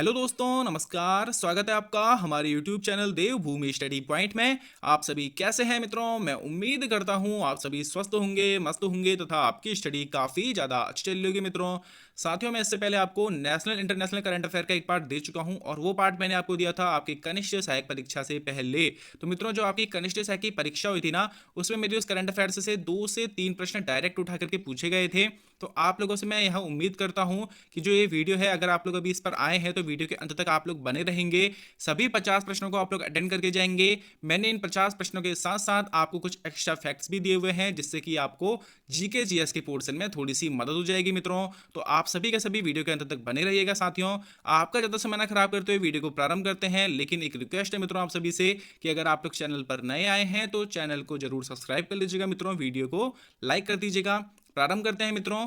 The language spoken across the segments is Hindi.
हेलो दोस्तों, नमस्कार। स्वागत है आपका हमारे यूट्यूब चैनल देवभूमि स्टडी पॉइंट में। आप सभी कैसे हैं मित्रों? मैं उम्मीद करता हूं आप सभी स्वस्थ होंगे, मस्त होंगे तथा आपकी स्टडी काफ़ी ज़्यादा अच्छी चल रही होगी मित्रों। साथियों, मैं इससे पहले आपको नेशनल इंटरनेशनल करंट अफेयर का एक पार्ट दे चुका हूं और वो पार्ट मैंने आपको दिया था आपकी कनिष्ठ सहायक परीक्षा से पहले। तो मित्रों, जो आपकी कनिष्ठ सहायक की परीक्षा हुई थी ना, उसमें मेरी उस करंट अफेयर से 2 से 3 प्रश्न डायरेक्ट उठा करके पूछे गए थे। तो आप लोगों से मैं यहाँ उम्मीद करता हूँ कि जो ये वीडियो है, अगर आप लोग अभी इस पर आए हैं तो वीडियो के अंत तक आप लोग बने रहेंगे। सभी 50 प्रश्नों को आप लोग अटेंड करके जाएंगे। मैंने इन 50 प्रश्नों के साथ साथ आपको कुछ एक्स्ट्रा फैक्ट्स भी दिए हुए हैं, जिससे कि आपको जीके जीएस के पोर्शन में थोड़ी सी मदद हो जाएगी मित्रों। तो आप सभी के सभी वीडियो के अंत तक बने रहिएगा साथियों। आपका ज़्यादा समय ना खराब करते हुए वीडियो को प्रारंभ करते हैं, लेकिन एक रिक्वेस्ट है मित्रों आप सभी से कि अगर आप लोग चैनल पर नए आए हैं तो चैनल को जरूर सब्सक्राइब कर लीजिएगा मित्रों, वीडियो को लाइक कर दीजिएगा। प्रारंभ करते हैं मित्रों।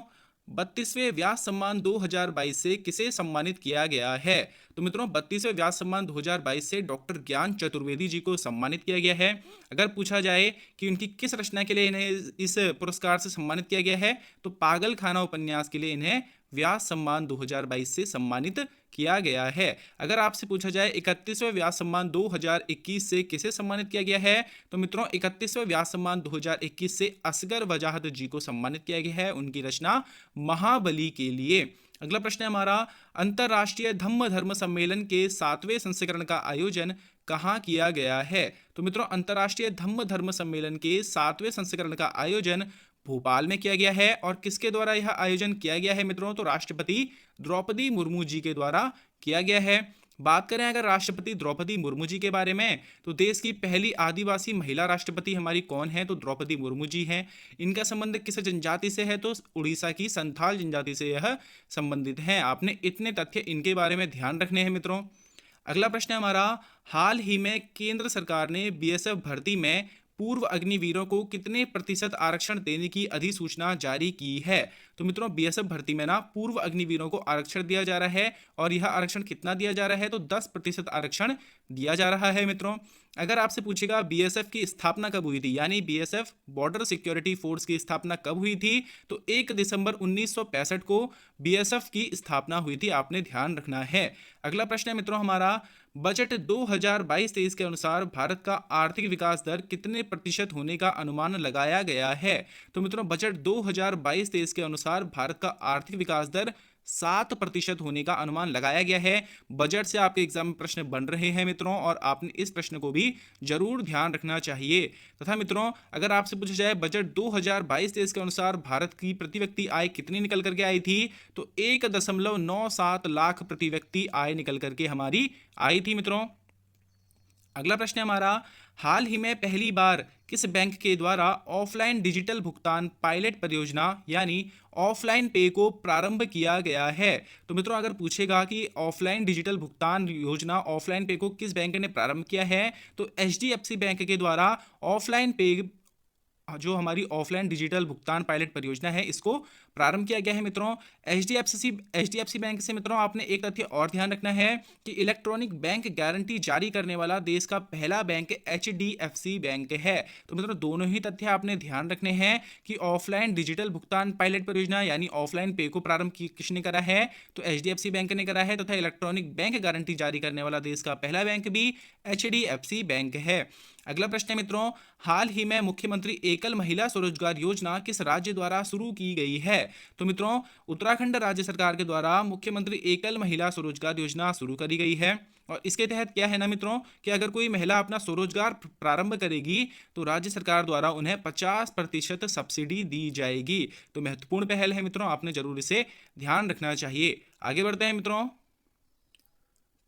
32वें व्यास सम्मान 2022 से किसे सम्मानित किया गया है? तो मित्रों, 32वें व्यास सम्मान 2022 से डॉक्टर ज्ञान चतुर्वेदी जी को सम्मानित किया गया है। अगर पूछा जाए कि उनकी किस रचना के लिए इन्हें इस पुरस्कार से सम्मानित किया गया है, तो पागल खाना उपन्यास के लिए इन्हें व्यास सम्मान 2022 से सम्मानित किया गया है। अगर आपसे पूछा जाए 31वें व्यास सम्मान 2021 से किसे सम्मानित किया गया है, तो मित्रों 31वें व्यास सम्मान 2021 से असगर वजाहत जी को सम्मानित किया गया है, उनकी रचना महाबली के लिए। अगला प्रश्न है हमारा, अंतरराष्ट्रीय धम्म धर्म सम्मेलन के 7वें संस्करण का आयोजन कहाँ किया गया है? तो मित्रों, अंतरराष्ट्रीय धम्म धर्म सम्मेलन के 7वें संस्करण का आयोजन भोपाल में किया गया है। और किसके द्वारा यह आयोजन किया गया है मित्रों? तो राष्ट्रपति द्रौपदी मुर्मू जी के द्वारा किया गया है। बात करें अगर राष्ट्रपति द्रौपदी मुर्मू जी के बारे में, तो देश की पहली आदिवासी महिला राष्ट्रपति हमारी कौन है? तो द्रौपदी मुर्मू जी हैं। इनका संबंध किस जनजाति से है? तो उड़ीसा की संथाल जनजाति से यह संबंधित हैं। आपने इतने तथ्य इनके बारे में ध्यान रखने हैं मित्रों। अगला प्रश्न है हमारा, हाल ही में केंद्र सरकार ने बीएसएफ भर्ती में पूर्व अग्निवीरों को कितने प्रतिशत आरक्षण देने की अधिसूचना जारी की है? तो मित्रों, बीएसएफ भर्ती में ना पूर्व अग्निवीरों को आरक्षण दिया जा रहा है, और यह आरक्षण कितना दिया जा रहा है? तो 10% आरक्षण दिया जा रहा है मित्रों। अगर आपसे पूछेगा बीएसएफ की स्थापना कब हुई थी, यानी बीएसएफ बॉर्डर सिक्योरिटी फोर्स की स्थापना कब हुई थी, तो 1 दिसंबर 1965 को बीएसएफ की स्थापना हुई थी। आपने ध्यान रखना है। अगला प्रश्न है मित्रों हमारा, बजट 2022-23 के अनुसार भारत का आर्थिक विकास दर कितने प्रतिशत होने का अनुमान लगाया गया है? तो मित्रों, बजट 2022-23 के अनुसार भारत का आर्थिक विकास दर 7% होने का अनुमान लगाया गया है। बजट से आपके एग्जाम में प्रश्न बन रहे हैं मित्रों, और आपने इस प्रश्न को भी जरूर ध्यान रखना चाहिए। तथा मित्रों, अगर आपसे पूछा जाए बजट 2022-23 के अनुसार भारत की प्रति व्यक्ति आय कितनी निकल करके आई थी, तो 1.97 लाख प्रति व्यक्ति आय निकल करके हमारी आई थी मित्रों। अगला प्रश्न है हमारा, हाल ही में पहली बार किस बैंक के द्वारा ऑफलाइन डिजिटल भुगतान पायलट परियोजना यानी ऑफलाइन पे को प्रारंभ किया गया है? तो मित्रों, अगर पूछेगा कि ऑफलाइन डिजिटल भुगतान योजना ऑफलाइन पे को किस बैंक ने प्रारंभ किया है, तो एचडीएफसी बैंक के द्वारा ऑफलाइन पे, जो हमारी ऑफलाइन डिजिटल भुगतान पायलट परियोजना है, इसको प्रारंभ किया गया है मित्रों। एचडीएफसी बैंक से मित्रों आपने एक तथ्य और ध्यान रखना है कि इलेक्ट्रॉनिक बैंक गारंटी जारी करने वाला देश का पहला बैंक एचडीएफसी बैंक है। तो मित्रों, दोनों ही तथ्य आपने ध्यान रखने हैं कि ऑफलाइन डिजिटल भुगतान पायलट परियोजना यानी ऑफलाइन पे को प्रारंभ किसने करा है? तो एचडीएफसी बैंक ने करा है, तथा इलेक्ट्रॉनिक बैंक गारंटी जारी करने वाला देश का पहला बैंक भी एचडीएफसी बैंक है। अगला प्रश्न है मित्रों, हाल ही में मुख्यमंत्री एकल महिला स्वरोजगार योजना किस राज्य द्वारा शुरू की गई है? तो मित्रों, उत्तराखंड राज्य सरकार के द्वारा मुख्यमंत्री एकल महिला स्वरोजगार योजना शुरू करी गई है। और इसके तहत क्या है ना मित्रों, कि अगर कोई महिला अपना स्वरोजगार प्रारंभ करेगी तो राज्य सरकार द्वारा उन्हें 50% सब्सिडी दी जाएगी। तो महत्वपूर्ण पहल है मित्रों, आपने जरूर इसे ध्यान रखना चाहिए। आगे बढ़ते हैं मित्रों।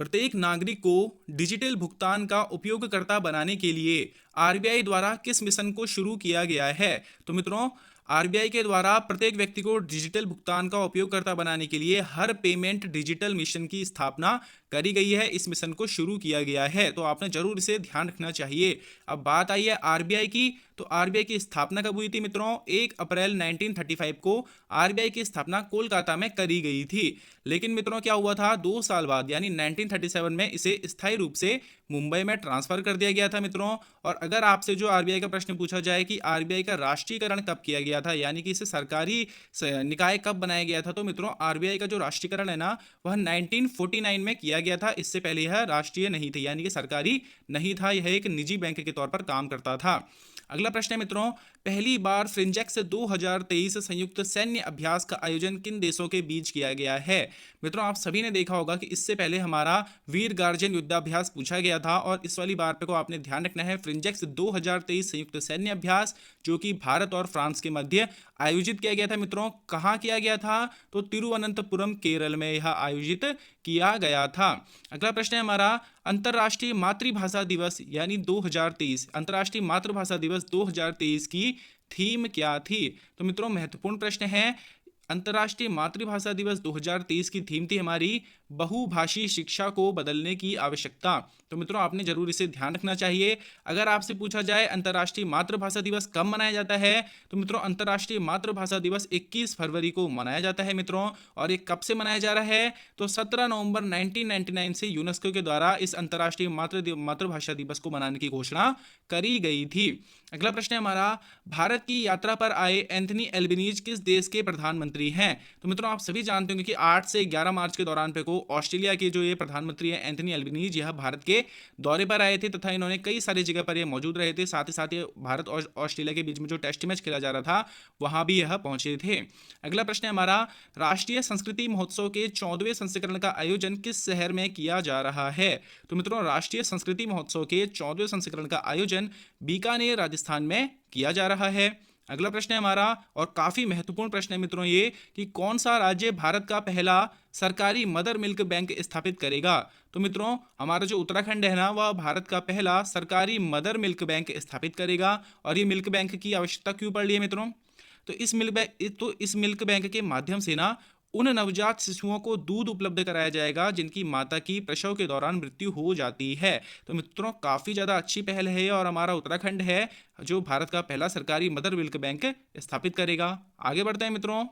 प्रत्येक नागरिक को डिजिटल भुगतान का उपयोगकर्ता बनाने के लिए आरबीआई द्वारा किस मिशन को शुरू किया गया है? तो मित्रों, आरबीआई के द्वारा प्रत्येक व्यक्ति को डिजिटल भुगतान का उपयोगकर्ता बनाने के लिए हर पेमेंट डिजिटल मिशन की स्थापना करी गई है। इस मिशन को शुरू किया गया है, तो आपने जरूर इसे ध्यान रखना चाहिए। अब बात आई है आरबीआई की, तो आरबीआई की स्थापना कब हुई थी मित्रों? 1 अप्रैल 1935 को आरबीआई की स्थापना कोलकाता में करी गई थी। लेकिन मित्रों क्या हुआ था, 2 साल बाद यानी 1937 में इसे स्थायी रूप से मुंबई में ट्रांसफर कर दिया गया था मित्रों। और अगर आपसे जो आरबीआई का प्रश्न पूछा जाए कि आरबीआई का राष्ट्रीयकरण कब किया गया था, यानी कि इसे सरकारी निकाय कब बनाया गया था, तो मित्रों आरबीआई का जो राष्ट्रीयकरण है ना, वह 1949 में किया गया था। इससे पहले यह राष्ट्रीय नहीं थी, यानी कि सरकारी नहीं था, यह एक निजी बैंक के तौर पर काम करता था। अगला प्रश्न है मित्रों, पहली बार फ्रिंजेक्स 2023 संयुक्त सैन्य अभ्यास का आयोजन किन देशों के बीच किया गया है? मित्रों आप सभी ने देखा होगा कि इससे पहले हमारा वीर गार्जियन युद्धाभ्यास पूछा गया था, और इस वाली बार पे को आपने ध्यान रखना है, फ्रिंजेक्स 2023 संयुक्त सैन्य अभ्यास जो कि भारत और फ्रांस के मध्य आयोजित किया गया था मित्रों। कहाँ किया गया था? तो तिरुवनंतपुरम केरल में यह आयोजित किया गया था। अगला प्रश्न है हमारा, अंतर्राष्ट्रीय मातृभाषा दिवस यानी 2023, अंतर्राष्ट्रीय मातृभाषा दिवस 2023 की थीम क्या थी? तो मित्रों महत्वपूर्ण प्रश्न है। अंतर्राष्ट्रीय मातृभाषा दिवस 2023 की थीम थी हमारी बहुभाषी शिक्षा को बदलने की आवश्यकता। तो मित्रों आपने जरूर इसे ध्यान रखना चाहिए। अगर आपसे पूछा जाए अंतर्राष्ट्रीय मातृभाषा दिवस कब मनाया जाता है, तो मित्रों अंतर्राष्ट्रीय मातृभाषा दिवस 21 फरवरी को मनाया जाता है मित्रों। और ये कब से मनाया जा रहा है? तो 17 नवंबर 1999 से यूनेस्को के द्वारा इस अंतर्राष्ट्रीय मातृभाषा दिवस को मनाने की घोषणा करी गई थी। अगला प्रश्न है हमारा, भारत की यात्रा पर आए एंथनी एल्बनीज किस देश के प्रधानमंत्री हैं? तो मित्रों आप सभी जानते होंगे कि 8 से 11 मार्च के दौरान पे को ऑस्ट्रेलिया के जो ये प्रधानमंत्री हैं एंथनी एल्बनीज, यह भारत के दौरे पर आए थे तथा इन्होंने कई सारी जगह पर ये मौजूद रहे थे। साथ ही साथ ये भारत और ऑस्ट्रेलिया के बीच में जो टेस्ट मैच खेला जा रहा था वहां भी यह पहुंचे थे। अगला प्रश्न है हमारा, राष्ट्रीय संस्कृति महोत्सव के 14वें संस्करण का आयोजन किस शहर में किया जा रहा है? तो मित्रों राष्ट्रीय संस्कृति महोत्सव के 14वें संस्करण का आयोजन बीकानेर राजस्थान में किया जा रहा है। अगला प्रश्न है हमारा, और काफी महत्वपूर्ण प्रश्न है मित्रों ये, कि कौन सा राज्य भारत का पहला सरकारी मदर मिल्क बैंक स्थापित करेगा? तो मित्रों हमारा जो उत्तराखंड है ना, वह भारत का पहला सरकारी मदर मिल्क बैंक स्थापित करेगा। और ये मिल्क बैंक की आवश्यकता क्यों पड़ रही है मित्रों? तो इस मिल्क बैंक के माध्यम से ना उन नवजात शिशुओं को दूध उपलब्ध कराया जाएगा जिनकी माता की प्रसव के दौरान मृत्यु हो जाती है। तो मित्रों काफी ज्यादा अच्छी पहल है, और हमारा उत्तराखंड है जो भारत का पहला सरकारी मदर मिल्क बैंक स्थापित करेगा। आगे बढ़ते हैं मित्रों,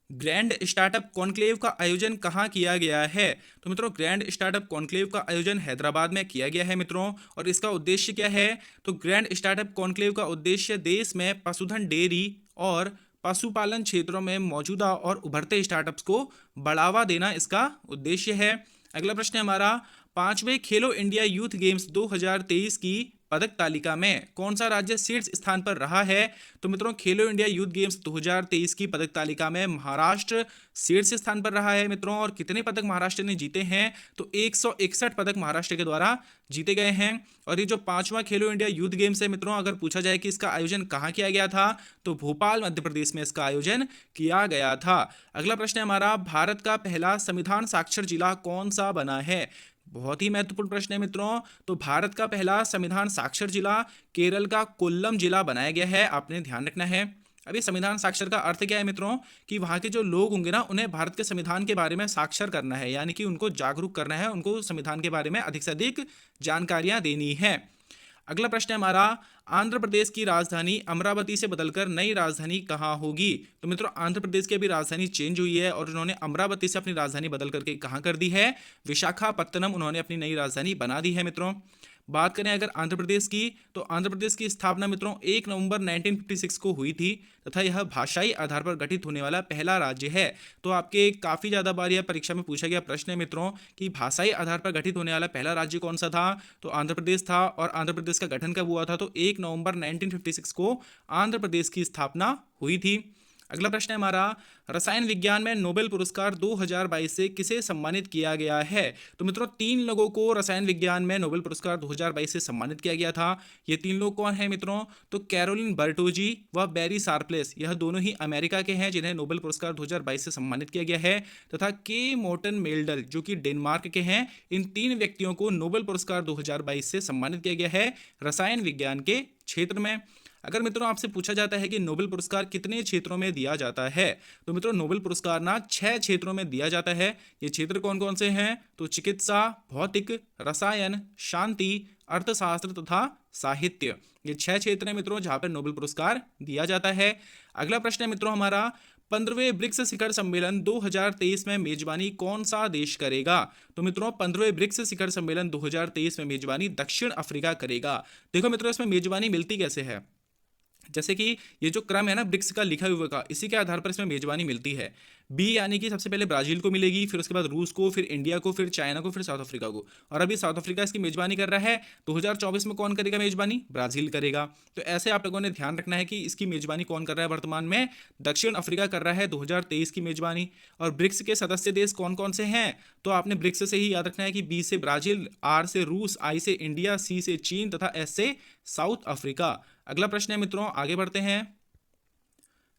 ग्रैंड स्टार्टअप कॉन्क्लेव का आयोजन कहाँ किया गया है? तो मित्रों ग्रैंड स्टार्टअप कॉन्क्लेव का आयोजन हैदराबाद में किया गया है मित्रों। और इसका उद्देश्य क्या है? तो ग्रैंड स्टार्टअप कॉन्क्लेव का उद्देश्य देश में पशुधन, डेयरी और पशुपालन क्षेत्रों में मौजूदा और उभरते स्टार्टअप्स को बढ़ावा देना इसका उद्देश्य है। अगला प्रश्न है हमारा, 5वें खेलो इंडिया यूथ गेम्स 2023 की पदक तालिका में कौन सा राज्य शीर्ष स्थान पर रहा है? तो मित्रों खेलो इंडिया यूथ गेम्स 2023 की पदक तालिका में महाराष्ट्र शीर्ष स्थान पर रहा है मित्रों। और कितने पदक महाराष्ट्र ने जीते हैं? तो 161 पदक महाराष्ट्र के द्वारा जीते गए हैं। और ये जो 5वां खेलो इंडिया यूथ गेम्स है मित्रों, अगर पूछा जाए कि इसका आयोजन कहाँ किया गया था, तो भोपाल मध्य प्रदेश में इसका आयोजन किया गया था। अगला प्रश्न है हमारा, भारत का पहला संविधान साक्षर जिला कौन सा बना है? बहुत ही महत्वपूर्ण प्रश्न है मित्रों। तो भारत का पहला संविधान साक्षर जिला केरल का कोल्लम जिला बनाया गया है, आपने ध्यान रखना है। अभी संविधान साक्षर का अर्थ क्या है मित्रों? कि वहाँ के जो लोग होंगे ना, उन्हें भारत के संविधान के बारे में साक्षर करना है, यानी कि उनको जागरूक करना है, उनको संविधान के बारे में अधिक से अधिक जानकारियां देनी है। अगला प्रश्न है हमारा, आंध्र प्रदेश की राजधानी अमरावती से बदलकर नई राजधानी कहाँ होगी? तो मित्रों आंध्र प्रदेश की अभी राजधानी चेंज हुई है, और उन्होंने अमरावती से अपनी राजधानी बदल करके कहाँ कर दी है? विशाखापत्तनम उन्होंने अपनी नई राजधानी बना दी है मित्रों। बात करें अगर आंध्र प्रदेश की, तो आंध्र प्रदेश की स्थापना मित्रों 1 नवंबर 1956 को हुई थी, तथा यह भाषाई आधार पर गठित होने वाला पहला राज्य है। तो आपके काफ़ी ज़्यादा बार यह परीक्षा में पूछा गया प्रश्न है मित्रों कि भाषाई आधार पर गठित होने वाला पहला राज्य कौन सा था? तो आंध्र प्रदेश था। और आंध्र प्रदेश का गठन कब हुआ था? तो 1 नवंबर 1956 को आंध्र प्रदेश की स्थापना हुई थी। अगला प्रश्न है हमारा, रसायन विज्ञान में नोबेल पुरस्कार 2022 से किसे सम्मानित किया गया है? तो मित्रों 3 लोगों को रसायन विज्ञान में नोबेल पुरस्कार 2022 से सम्मानित किया गया था। ये 3 लोग कौन हैं मित्रों? तो कैरोलिन बर्टोजी व बैरी शार्पलेस, यह दोनों ही अमेरिका के हैं जिन्हें नोबेल पुरस्कार 2022 से सम्मानित किया गया है। तथा के मोर्टन मेल्डल जो कि डेनमार्क के हैं, इन 3 व्यक्तियों को नोबेल पुरस्कार 2022 से सम्मानित किया गया है रसायन विज्ञान के क्षेत्र में। अगर मित्रों आपसे पूछा जाता है कि नोबेल पुरस्कार कितने क्षेत्रों में दिया जाता है, तो मित्रों नोबेल पुरस्कार ना 6 क्षेत्रों में दिया जाता है। ये क्षेत्र कौन कौन से हैं? तो चिकित्सा, भौतिक, रसायन, शांति, अर्थशास्त्र तथा साहित्य। ये 6 क्षेत्र हैं मित्रों जहां पर नोबेल पुरस्कार दिया जाता है। अगला प्रश्न है मित्रों हमारा, 15वें ब्रिक्स शिखर सम्मेलन 2023 में मेजबानी कौन सा देश करेगा? तो मित्रों 15वें ब्रिक्स शिखर सम्मेलन 2023 में मेजबानी दक्षिण अफ्रीका करेगा। देखो मित्रों इसमें मेजबानी मिलती कैसे है, जैसे कि ये जो क्रम है ना ब्रिक्स का लिखा हुआ का, इसी के आधार पर इसमें मेजबानी मिलती है। बी यानी कि सबसे पहले ब्राजील को मिलेगी, फिर उसके बाद रूस को, फिर इंडिया को, फिर चाइना को, फिर साउथ अफ्रीका को। और अभी साउथ अफ्रीका इसकी मेजबानी कर रहा है। 2024 में कौन करेगा मेजबानी? ब्राजील करेगा। तो ऐसे आप लोगों ने ध्यान रखना है कि इसकी मेजबानी कौन कर रहा है वर्तमान में? दक्षिण अफ्रीका कर रहा है 2023 की मेजबानी। और ब्रिक्स के सदस्य देश कौन कौन से हैं? तो आपने ब्रिक्स से ही याद रखना है कि बी से ब्राजील, आर से रूस, आई से इंडिया, सी से चीन तथा एस से साउथ अफ्रीका। अगला प्रश्न है मित्रों, आगे बढ़ते हैं।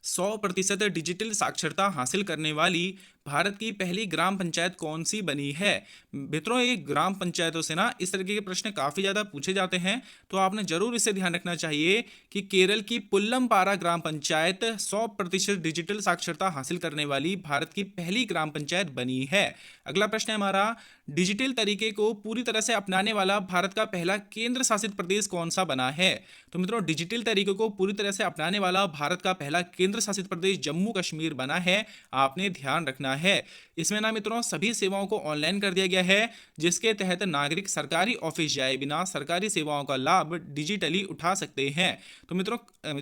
100% डिजिटल साक्षरता हासिल करने वाली भारत की पहली ग्राम पंचायत कौन सी बनी है? मित्रों ये ग्राम पंचायतों से ना इस तरीके के प्रश्न काफी ज्यादा पूछे जाते हैं, तो आपने जरूर इसे ध्यान रखना चाहिए कि केरल की पुल्लमपारा ग्राम पंचायत 100% डिजिटल साक्षरता हासिल करने वाली भारत की पहली ग्राम पंचायत बनी है। अगला प्रश्न है हमारा, डिजिटल तरीके को पूरी तरह से अपनाने वाला भारत का पहला केंद्र शासित प्रदेश कौन सा बना है? तो मित्रों डिजिटल तरीके को पूरी तरह से अपनाने वाला भारत का पहला केंद्र शासित प्रदेश जम्मू कश्मीर बना है। आपने ध्यान रखना है। इसमें ना मित्रों सभी सेवाओं को ऑनलाइन कर दिया गया है, जिसके तहत नागरिक सरकारी ऑफिस जाए बिना सरकारी सेवाओं का लाभ डिजिटली उठा सकते हैं। तो मित्रों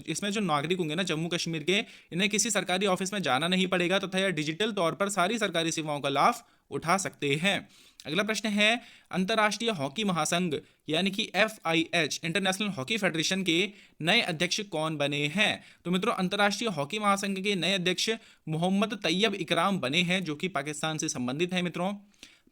इसमें जो नागरिक होंगे ना जम्मू कश्मीर के, इन्हें किसी सरकारी ऑफिस में जाना नहीं पड़ेगा तथा यह डिजिटल तौर पर सारी सरकारी सेवाओं का लाभ उठा सकते हैं। अगला प्रश्न है, अंतर्राष्ट्रीय हॉकी महासंघ यानी कि FIH इंटरनेशनल हॉकी फेडरेशन के नए अध्यक्ष कौन बने हैं? तो मित्रों अंतर्राष्ट्रीय हॉकी महासंघ के नए अध्यक्ष मोहम्मद तैयब इकराम बने हैं, जो कि पाकिस्तान से संबंधित है। मित्रों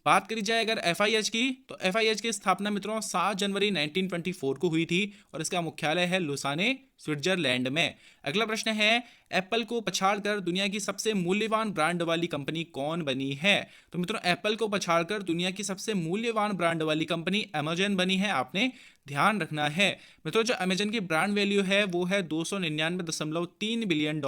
बात करी जाए अगर FIH की, तो FIH की स्थापना मित्रों 7 जनवरी 1924 को हुई थी और इसका मुख्यालय है लुसाने, स्विट्जरलैंड में। अगला प्रश्न है, एप्पल को पछाड़कर दुनिया की सबसे मूल्यवान ब्रांड वाली कंपनी कौन बनी है? तो मित्रों एप्पल को पछाड़कर दुनिया की सबसे मूल्यवान ब्रांड वाली कंपनी अमेजन बनी है। आपने ध्यान रखना है। मित्रों जो अमेजन की ब्रांड वैल्यू है वो है $299.3 बिलियन,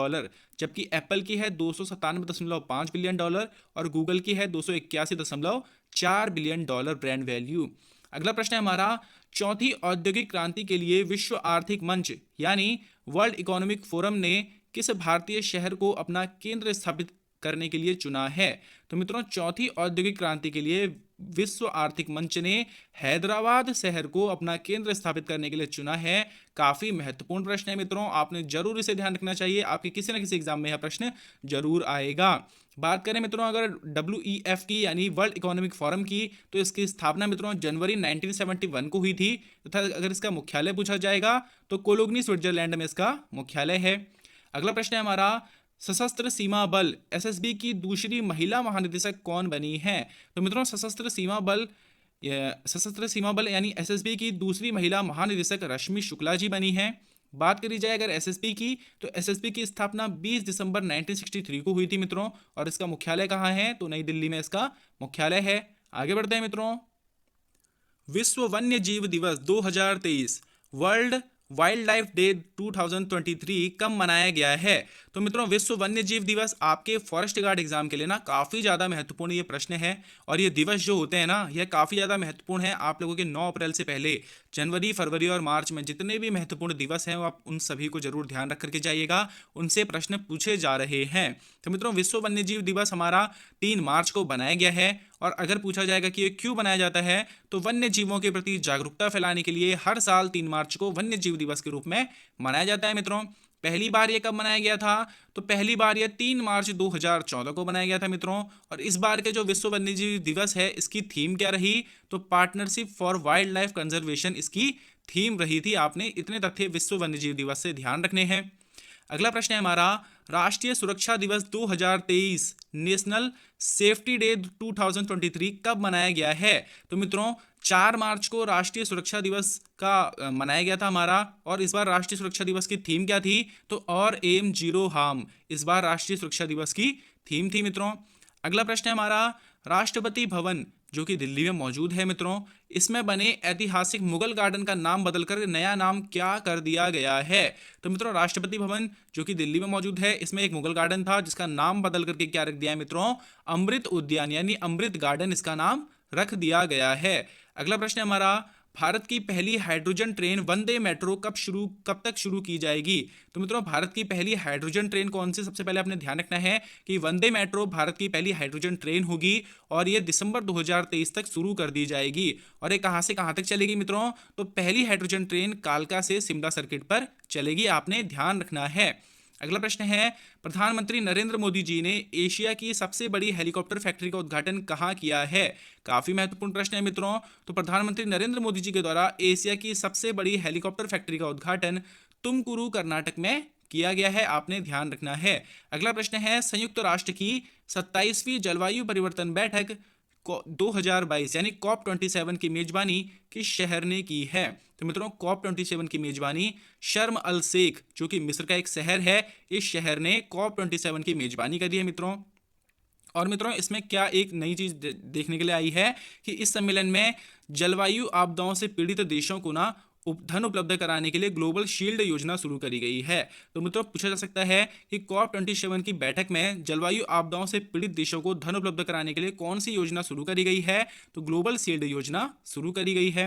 जबकि एप्पल की है $297.5 बिलियन और गूगल की है $281.4 बिलियन ब्रांड वैल्यू। अगला प्रश्न है हमारा, चौथी औद्योगिक क्रांति के लिए विश्व आर्थिक मंच यानी वर्ल्ड इकोनॉमिक फोरम ने किस भारतीय शहर को अपना केंद्र स्थापित करने के लिए चुना है? तो मित्रों चौथी औद्योगिक क्रांति के लिए विश्व आर्थिक मंच ने हैदराबाद शहर को अपना केंद्र स्थापित करने के लिए चुना है। काफी महत्वपूर्ण प्रश्न है मित्रों, आपने जरूर इसे ध्यान रखना चाहिए, आपके किसी न किसी एग्जाम में यह प्रश्न जरूर आएगा। बात करें मित्रों अगर WEF की यानी वर्ल्ड इकोनॉमिक फोरम की, तो इसकी स्थापना मित्रों जनवरी 1971 को हुई थी तथा अगर इसका मुख्यालय पूछा जाएगा तो कोलोगनी स्विट्जरलैंड में इसका मुख्यालय है। अगला प्रश्न है हमारा, सशस्त्र सीमा बल SSB की दूसरी महिला महानिदेशक कौन बनी है? तो मित्रों सशस्त्र सीमा बल यानी SSB की दूसरी महिला महानिदेशक रश्मि शुक्ला जी बनी है। बात करी जाए अगर SSB की, तो SSB की स्थापना 20 दिसंबर 1963 को हुई थी मित्रों और इसका मुख्यालय कहाँ है? तो नई दिल्ली में इसका मुख्यालय है। आगे बढ़ते हैं मित्रों, विश्व वन्य जीव दिवस 2023 वर्ल्ड वाइल्ड लाइफ डे 2023 कब मनाया गया है? तो मित्रों विश्व वन्य जीव दिवस आपके फॉरेस्ट गार्ड एग्जाम के लिए ना काफ़ी ज़्यादा महत्वपूर्ण ये प्रश्न है और ये दिवस जो होते हैं ना यह काफ़ी ज़्यादा महत्वपूर्ण है। आप लोगों के 9 अप्रैल से पहले जनवरी, फरवरी और मार्च में जितने भी महत्वपूर्ण दिवस हैं वो आप उन सभी को जरूर ध्यान रख करके जाइएगा, उनसे प्रश्न पूछे जा रहे हैं। तो मित्रों विश्व वन्य जीव दिवस हमारा 3 मार्च को बनाया गया है और अगर पूछा जाएगा कि ये क्यों बनाया जाता है, तो वन्य जीवों के प्रति जागरूकता फैलाने के लिए हर साल 3 मार्च को वन्य जीव दिवस के रूप में मनाया जाता है। मित्रों पहली बार ये कब मनाया गया था? तो पहली बार ये 3 मार्च 2014 को बनाया गया था मित्रों। और इस बार के जो विश्व वन्यजीव दिवस है इसकी थीम क्या रही? तो partnership for wild life conservation इसकी थीम रही थी। आपने इतने तथ्य विश्व वन्यजीव दिवस से ध्यान रखने हैं। अगला प्रश्न है हमारा, राष्ट्रीय सुरक्षा दिवस 2023 नेशनल सेफ्टी डे 2023 कब मनाया गया है? तो मित्रों 4 मार्च को राष्ट्रीय सुरक्षा दिवस का मनाया गया था हमारा। और इस बार राष्ट्रीय सुरक्षा दिवस की थीम क्या थी? तो और एम जीरो हार्म इस बार राष्ट्रीय सुरक्षा दिवस की थीम थी मित्रों। अगला प्रश्न है हमारा, राष्ट्रपति भवन जो कि दिल्ली में मौजूद है मित्रों, इसमें बने ऐतिहासिक मुगल गार्डन का नाम बदलकर नया नाम क्या कर दिया गया है? तो मित्रों राष्ट्रपति भवन जो कि दिल्ली में मौजूद है इसमें एक मुगल गार्डन था जिसका नाम बदल करके क्या रख दिया है मित्रों? अमृत उद्यान यानी अमृत गार्डन इसका नाम रख दिया गया है। अगला प्रश्न है हमारा, भारत की पहली हाइड्रोजन ट्रेन वंदे मेट्रो कब तक शुरू की जाएगी? तो मित्रों, भारत की पहली हाइड्रोजन ट्रेन कौन सी, सबसे पहले आपने ध्यान रखना है कि वंदे मेट्रो भारत की पहली हाइड्रोजन ट्रेन होगी और ये दिसंबर 2023 तक शुरू कर दी जाएगी। और ये कहां से कहां तक चलेगी मित्रों? तो पहली हाइड्रोजन ट्रेन कालका से शिमला सर्किट पर चलेगी, आपने ध्यान रखना है। अगला प्रश्न है, प्रधानमंत्री नरेंद्र मोदी जी ने एशिया की सबसे बड़ी हेलीकॉप्टर फैक्ट्री का उद्घाटन कहां किया है? काफी महत्वपूर्ण प्रश्न है मित्रों। तो प्रधानमंत्री नरेंद्र मोदी जी के द्वारा एशिया की सबसे बड़ी हेलीकॉप्टर फैक्ट्री का उद्घाटन तुमकुरू कर्नाटक में किया गया है, आपने ध्यान रखना है। अगला प्रश्न है, संयुक्त राष्ट्र की 27वीं जलवायु परिवर्तन बैठक 2022 यानी COP27 की मेजबानी किस शहर ने की है? तो मित्रों, COP27 की मेजबानी शर्म अल शेख, जो कि मिस्र का एक शहर है, इस शहर ने COP27 की मेजबानी करी है मित्रों। और मित्रों, इसमें क्या एक नई चीज देखने के लिए आई है कि इस सम्मेलन में जलवायु आपदाओं से पीड़ित देशों को ना धन उपलब्ध कराने के लिए ग्लोबल शील्ड योजना शुरू करी गई है। तो मित्रों, पूछा जा सकता है कि COP27 की बैठक में जलवायु आपदाओं से पीड़ित देशों को धन उपलब्ध कराने के लिए कौन सी योजना शुरू करी गई है? तो ग्लोबल शील्ड योजना शुरू करी गई है।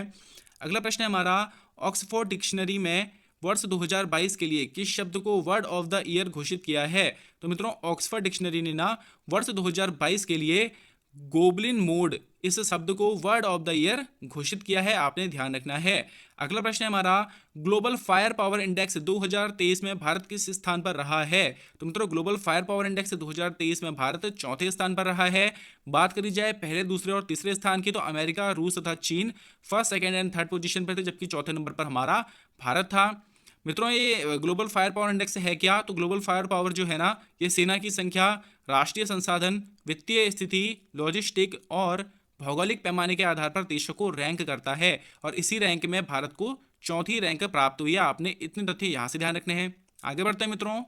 अगला प्रश्न है हमारा, ऑक्सफोर्ड डिक्शनरी में वर्ष 2022 के लिए किस शब्द को वर्ड ऑफ द ईयर घोषित किया है? तो मित्रों, ऑक्सफोर्ड डिक्शनरी ने ना वर्ष 2022 के लिए गोबलिन मोड इस शब्द को वर्ड ऑफ द ईयर घोषित किया है, आपने ध्यान रखना है। अगला प्रश्न है हमारा, ग्लोबल फायर पावर इंडेक्स 2023 में भारत किस स्थान पर रहा है? तो मित्रों, ग्लोबल फायर पावर इंडेक्स 2023 में भारत चौथे स्थान पर रहा है। बात करी जाए पहले, दूसरे और तीसरे स्थान की, तो अमेरिका, रूस तथा चीन first, second and third position पर थे, जबकि चौथे नंबर पर हमारा भारत था। मित्रों, ये ग्लोबल फायर पावर इंडेक्स है क्या? तो ग्लोबल फायर पावर जो है ना, ये सेना की संख्या, राष्ट्रीय संसाधन, वित्तीय स्थिति, लॉजिस्टिक और भौगोलिक पैमाने के आधार पर देशों को रैंक करता है और इसी रैंक में भारत को चौथी रैंक प्राप्त हुई है। आपने इतने तथ्य यहां से ध्यान रखने हैं। आगे बढ़ते हैं मित्रों,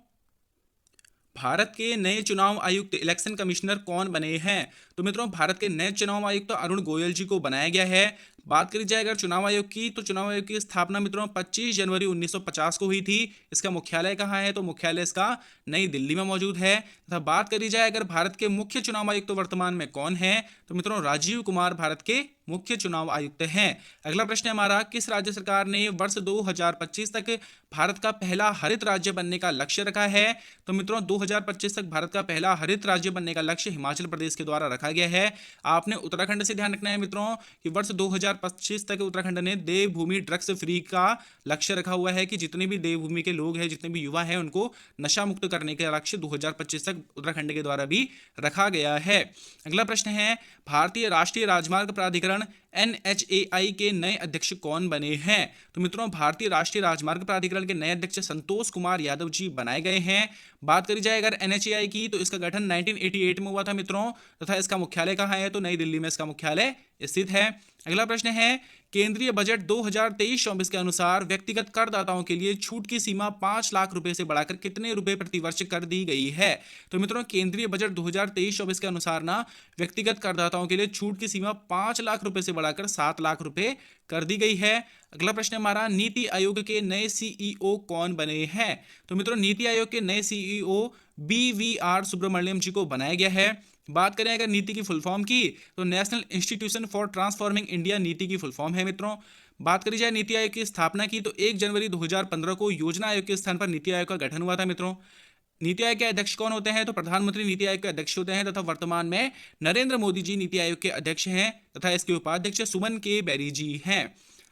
भारत के नए चुनाव आयुक्त इलेक्शन कमिश्नर कौन बने हैं? तो मित्रों, भारत के नए चुनाव आयुक्त अरुण गोयल जी को बनाया गया है। बात करी जाए अगर चुनाव आयोग की, तो चुनाव आयोग की स्थापना मित्रों 25 जनवरी 1950 को हुई थी। इसका मुख्यालय कहाँ है? तो मुख्यालय इसका नई दिल्ली में मौजूद है। तथा बात करी जाए अगर भारत के मुख्य चुनाव आयुक्त वर्तमान में कौन है, तो मित्रों राजीव कुमार भारत के मुख्य चुनाव आयुक्त हैं। अगला प्रश्न है हमारा, किस राज्य सरकार ने वर्ष 2025 तक भारत का पहला हरित राज्य बनने का लक्ष्य रखा है? तो मित्रों, 2025 तक भारत का पहला हरित राज्य बनने का लक्ष्य हिमाचल प्रदेश के द्वारा रखा गया है। आपने उत्तराखंड से ध्यान रखना है मित्रों कि वर्ष 2025 तक उत्तराखंड ने देवभूमि ड्रग्स फ्री का लक्ष्य रखा हुआ है कि जितने भी देवभूमि के लोग हैं, जितने भी युवा हैं, उनको नशा मुक्त करने का लक्ष्य 2025 तक उत्तराखंड के द्वारा भी रखा गया है। अगला प्रश्न है, भारतीय राष्ट्रीय राजमार्ग प्राधिकरण NHAI के नए अध्यक्ष कौन बने हैं? तो मित्रों, भारतीय राष्ट्रीय राजमार्ग प्राधिकरण के नए अध्यक्ष संतोष कुमार यादव जी बनाए गए हैं। बात करी जाए अगर NHAI की, तो इसका गठन 1988 में हुआ था मित्रों, तथा इसका मुख्यालय कहाँ है? तो नई दिल्ली में इसका मुख्यालय स्थित है। अगला प्रश्न है, केंद्रीय बजट 2023-24 के अनुसार व्यक्तिगत करदाताओं के लिए छूट की सीमा 5 लाख रुपए से बढ़ाकर कितने रुपए प्रति वर्ष कर दी गई है? तो मित्रों, केंद्रीय बजट 2023-24 के अनुसार ना व्यक्तिगत करदाताओं के लिए छूट की सीमा 5 लाख रुपए से बढ़ाकर 7 लाख रुपए कर दी गई है। अगला प्रश्न हमारा, नीति आयोग के नए CEO कौन बने हैं? तो मित्रों, नीति आयोग के नए CEO BVR सुब्रमण्यम जी को बनाया गया है। बात करें अगर नीति की फुल फॉर्म की, तो national institution for transforming India नीति की फुल फॉर्म है मित्रों। बात करी जाए नीति आयोग की स्थापना की, तो 1 जनवरी 2015 को योजना आयोग के स्थान पर नीति आयोग का गठन हुआ था मित्रों। नीति आयोग के अध्यक्ष कौन होते हैं? तो प्रधानमंत्री नीति आयोग के अध्यक्ष होते हैं तथा वर्तमान में नरेंद्र मोदी जी नीति आयोग के अध्यक्ष हैं तथा इसके उपाध्यक्ष सुमन के बैरी जी हैं।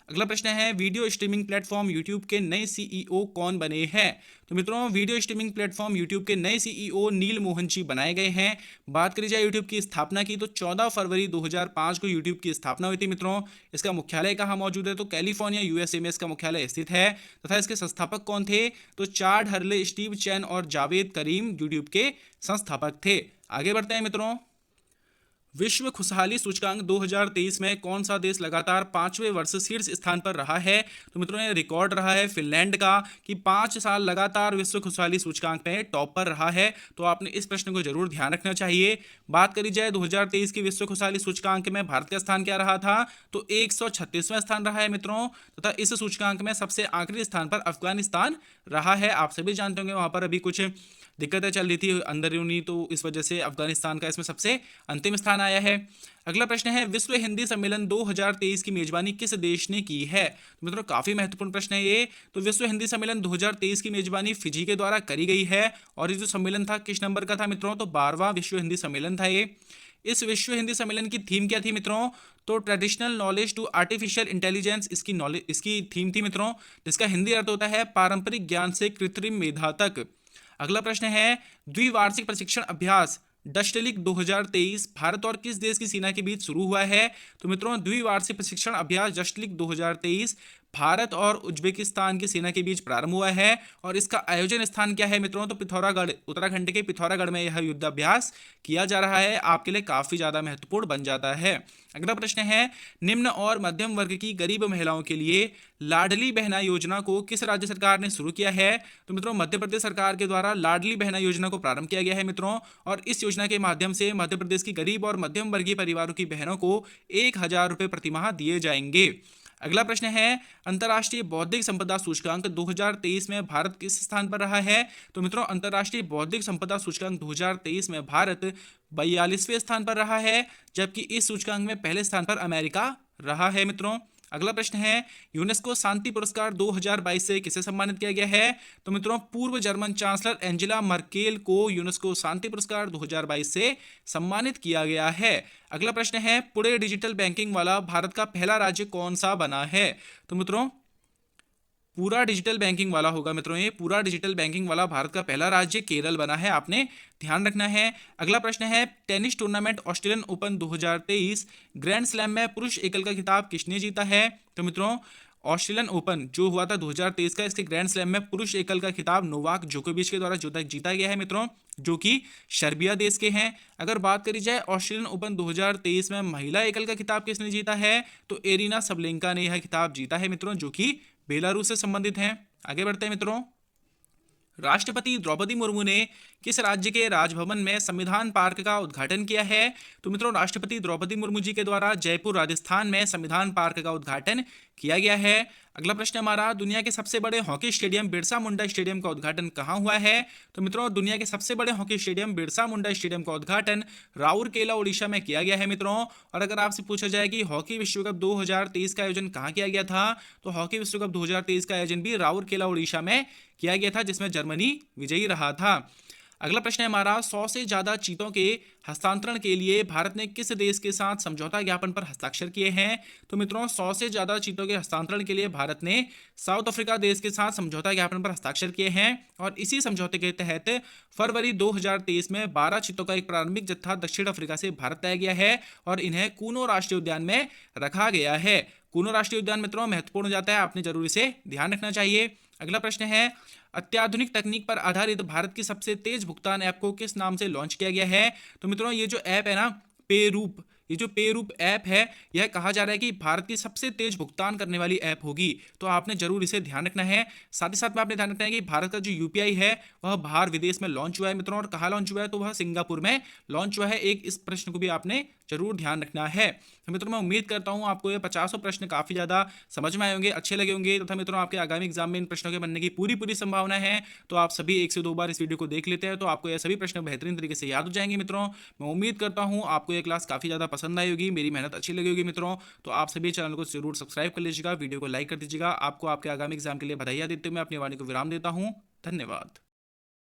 अगला प्रश्न है, वीडियो स्ट्रीमिंग प्लेटफॉर्म यूट्यूब के नए CEO कौन बने हैं? तो मित्रों, वीडियो स्ट्रीमिंग प्लेटफॉर्म यूट्यूब के नए CEO नील मोहन जी बनाए गए हैं। बात करी जाए यूट्यूब की स्थापना की, तो 14 फरवरी 2005 को यूट्यूब की स्थापना हुई थी मित्रों। इसका मुख्यालय कहाँ मौजूद है? तो कैलिफोर्निया USA में इसका मुख्यालय स्थित है तथा इसके संस्थापक कौन थे? तो चाड हर्ले, स्टीव चैन और जावेद करीम यूट्यूब के संस्थापक थे। आगे बढ़ते हैं मित्रों, विश्व खुशहाली सूचकांक 2023 में कौन सा देश लगातार 5वें वर्ष शीर्ष स्थान पर रहा है? तो मित्रों, ये रिकॉर्ड रहा है फिनलैंड का कि 5 साल लगातार विश्व खुशहाली सूचकांक में टॉप पर रहा है। तो आपने इस प्रश्न को जरूर ध्यान रखना चाहिए। बात करी जाए 2023 की विश्व खुशहाली सूचकांक में भारत का स्थान क्या रहा था? तो 136वां स्थान रहा है मित्रों, तथा इस सूचकांक में सबसे आखिरी स्थान पर अफगानिस्तान रहा है। आप सभी जानते होंगे वहां पर अभी कुछ दिक्कतें चल रही थी अंदरूनी, तो इस वजह से अफगानिस्तान का इसमें सबसे अंतिम स्थान आया है। अगला प्रश्न है, विश्व हिंदी सम्मेलन 2023 की मेजबानी किस देश ने की है? तो मित्रों काफी महत्वपूर्ण प्रश्न है ये। तो विश्व हिंदी सम्मेलन 2023 की मेजबानी फिजी के द्वारा करी गई है। और ये जो सम्मेलन था किस नंबर का था मित्रों? तो 12वां विश्व हिंदी सम्मेलन था ये। इस विश्व हिंदी सम्मेलन की थीम क्या थी मित्रों? तो traditional knowledge to artificial intelligence इसकी थीम थी मित्रों, जिसका हिंदी अर्थ होता है पारंपरिक ज्ञान से कृत्रिम मेधा तक। अगला प्रश्न है, द्विवार्षिक प्रशिक्षण अभ्यास डस्टलिक 2023 भारत और किस देश की सेना के बीच शुरू हुआ है? तो मित्रों द्विवार्षिक प्रशिक्षण अभ्यास डस्टलिक 2023 भारत और उज्बेकिस्तान की सेना के बीच प्रारंभ हुआ है। और इसका आयोजन स्थान क्या है मित्रों? तो पिथौरागढ़, उत्तराखंड के पिथौरागढ़ में यह युद्धाभ्यास किया जा रहा है। आपके लिए काफी ज्यादा महत्वपूर्ण बन जाता है। अगला प्रश्न है, निम्न और मध्यम वर्ग की गरीब महिलाओं के लिए लाडली बहना योजना को किस राज्य सरकार ने शुरू किया है? तो मित्रों मध्य प्रदेश सरकार के द्वारा लाडली बहना योजना को प्रारंभ किया गया है मित्रों। और इस योजना के माध्यम से मध्य प्रदेश की गरीब और मध्यम वर्गीय परिवारों की बहनों को 1,000 रुपए प्रतिमाह दिए जाएंगे। अगला प्रश्न है, अंतर्राष्ट्रीय बौद्धिक संपदा सूचकांक 2023 में भारत किस स्थान पर रहा है? तो मित्रों अंतर्राष्ट्रीय बौद्धिक संपदा सूचकांक 2023 में भारत 42वें स्थान पर रहा है, जबकि इस सूचकांक में पहले स्थान पर अमेरिका रहा है मित्रों। अगला प्रश्न है, यूनेस्को शांति पुरस्कार 2022 से किसे सम्मानित किया गया है? तो मित्रों पूर्व जर्मन चांसलर एंजेला मर्केल को यूनेस्को शांति पुरस्कार 2022 से सम्मानित किया गया है। अगला प्रश्न है, पुणे डिजिटल बैंकिंग वाला भारत का पहला राज्य कौन सा बना है? तो मित्रों पूरा डिजिटल बैंकिंग वाला होगा मित्रों, ये पूरा डिजिटल बैंकिंग वाला भारत का पहला राज्य केरल बना है, आपने ध्यान रखना है। अगला प्रश्न है, tennis tournament Australian open 2023 grand slam में पुरुष एकल का खिताब किसने जीता है? तो मित्रों ऑस्ट्रेलियन ओपन जो हुआ था 2023 का, इसके ग्रैंड स्लैम में पुरुष एकल का खिताब नोवाक जोकोविच के द्वारा जीता गया है मित्रों, जो कि सर्बिया देश के हैं। अगर बात करी जाए ऑस्ट्रेलियन ओपन 2023 में महिला एकल का खिताब किसने जीता है? तो एरिना सबलेंका ने यह खिताब जीता है मित्रों, जो कि बेलारूस से संबंधित हैं। आगे बढ़ते हैं मित्रों, राष्ट्रपति द्रौपदी मुर्मू ने किस राज्य के राजभवन में संविधान पार्क का उद्घाटन किया है? तो मित्रों राष्ट्रपति द्रौपदी मुर्मू जी के द्वारा जयपुर राजस्थान में संविधान पार्क का उद्घाटन किया गया है। अगला प्रश्न हमारा, दुनिया के सबसे बड़े hockey stadium Birsa Munda stadium का उद्घाटन कहाँ हुआ है? तो मित्रों दुनिया के सबसे बड़े hockey stadium Birsa Munda stadium का उद्घाटन राउरकेला उड़ीसा में किया गया है मित्रों। और अगर आपसे पूछा जाए कि हॉकी विश्व कप 2023 का आयोजन कहाँ किया गया था, तो हॉकी विश्व कप 2023 का आयोजन भी राउरकेला उड़ीसा में किया गया था, जिसमें जर्मनी विजयी रहा था। अगला प्रश्न है हमारा, 100 से ज्यादा चीतों के हस्तांतरण के लिए भारत ने किस देश के साथ समझौता ज्ञापन पर हस्ताक्षर किए हैं? तो मित्रों 100 से ज्यादा चीतों के हस्तांतरण के लिए भारत ने साउथ अफ्रीका देश के साथ समझौता ज्ञापन पर हस्ताक्षर किए हैं। और इसी समझौते के तहत फरवरी 2023 में 12 चीतों का एक प्रारंभिक जत्था दक्षिण अफ्रीका से भारत लाया गया है और इन्हें कूनो राष्ट्रीय उद्यान में रखा गया है। कूनो राष्ट्रीय उद्यान मित्रों महत्वपूर्ण हो जाता है, आपने जरूर इसे ध्यान रखना चाहिए। अगला प्रश्न है, अत्याधुनिक तकनीक पर आधारित भारत की सबसे तेज भुगतान ऐप को किस नाम से लॉन्च किया गया है? तो मित्रों ये जो ऐप है ना पेरूप, ये जो पेरूप ऐप है, यह कहा जा रहा है कि भारत की सबसे तेज भुगतान करने वाली ऐप होगी, तो आपने जरूर इसे ध्यान रखना है। साथ ही साथ में आपने ध्यान रखना है कि भारत का जो यूपीआई है वह बाहर विदेश में लॉन्च हुआ है मित्रों, और कहाँ लॉन्च हुआ है? तो वह सिंगापुर में लॉन्च हुआ है। एक इस प्रश्न को भी आपने जरूर ध्यान रखना है। तो मित्रों मैं उम्मीद करता हूं आपको ये 50 प्रश्न काफी ज्यादा समझ में आए होंगे, अच्छे लगे होंगे तथा मित्रों आपके आगामी एग्जाम में इन प्रश्नों के बनने की पूरी संभावना है। तो आप सभी 1 से 2 बार इस वीडियो को देख लेते हैं तो आपको ये सभी प्रश्न बेहतरीन तरीके से याद हो जाएंगे मित्रों। मैं उम्मीद करता हूं आपको ये क्लास काफी ज्यादा पसंद आई होगी, मेरी मेहनत अच्छी लगी होगी मित्रों। तो आप सभी चैनल को जरूर सब्सक्राइब कर लीजिएगा, वीडियो को लाइक कर दीजिएगा। आपको आपके आगामी एग्जाम के लिए बधाइयां देते हुए मैं अपनी वाणी को विराम देता हूं। धन्यवाद।